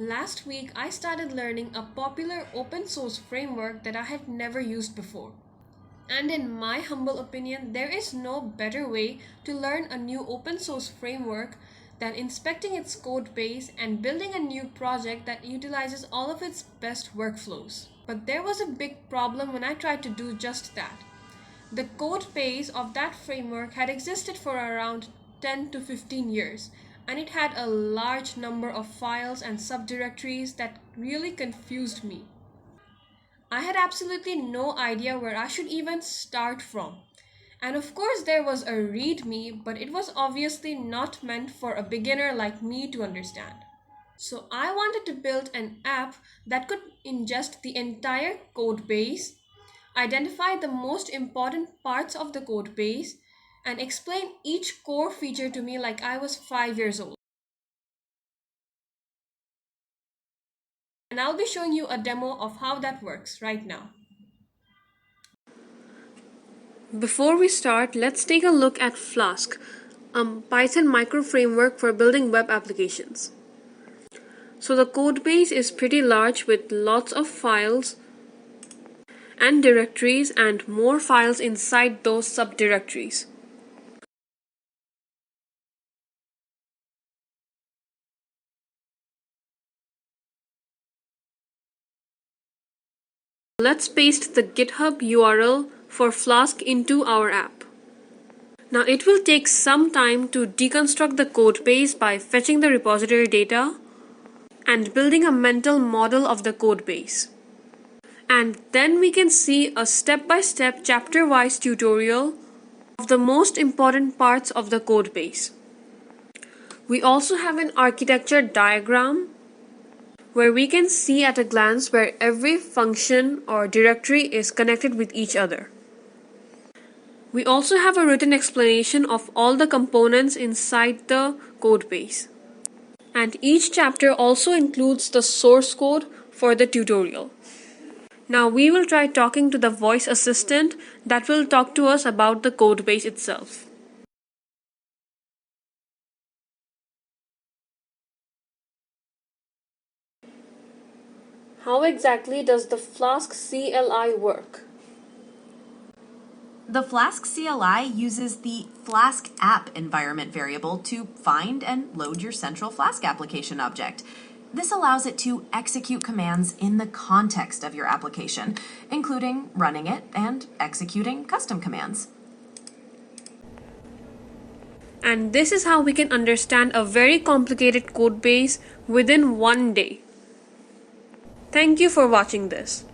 Last week, I started learning a popular open source framework that I had never used before. And in my humble opinion, there is no better way to learn a new open source framework than inspecting its code base and building a new project that utilizes all of its best workflows. But there was a big problem when I tried to do just that. The code base of that framework had existed for around 10 to 15 years, and it had a large number of files and subdirectories that really confused me. I had absolutely no idea where I should even start from. And of course, there was a README, but it was obviously not meant for a beginner like me to understand. So I wanted to build an app that could ingest the entire code base, identify the most important parts of the code base, and explain each core feature to me like I was 5 years old. And I'll be showing you a demo of how that works right now. Before we start, let's take a look at Flask, a Python micro framework for building web applications. So the code base is pretty large with lots of files and directories and more files inside those subdirectories. Let's paste the GitHub URL for Flask into our app. Now it will take some time to deconstruct the code base by fetching the repository data and building a mental model of the code base. And then we can see a step-by-step chapter-wise tutorial of the most important parts of the code base. We also have an architecture diagram where we can see at a glance where every function or directory is connected with each other. We also have a written explanation of all the components inside the code base. And each chapter also includes the source code for the tutorial. Now we will try talking to the voice assistant that will talk to us about the code base itself. How exactly does the Flask CLI work? The Flask CLI uses the Flask app environment variable to find and load your central Flask application object. This allows it to execute commands in the context of your application, including running it and executing custom commands. And this is how we can understand a very complicated code base within one day. Thank you for watching this.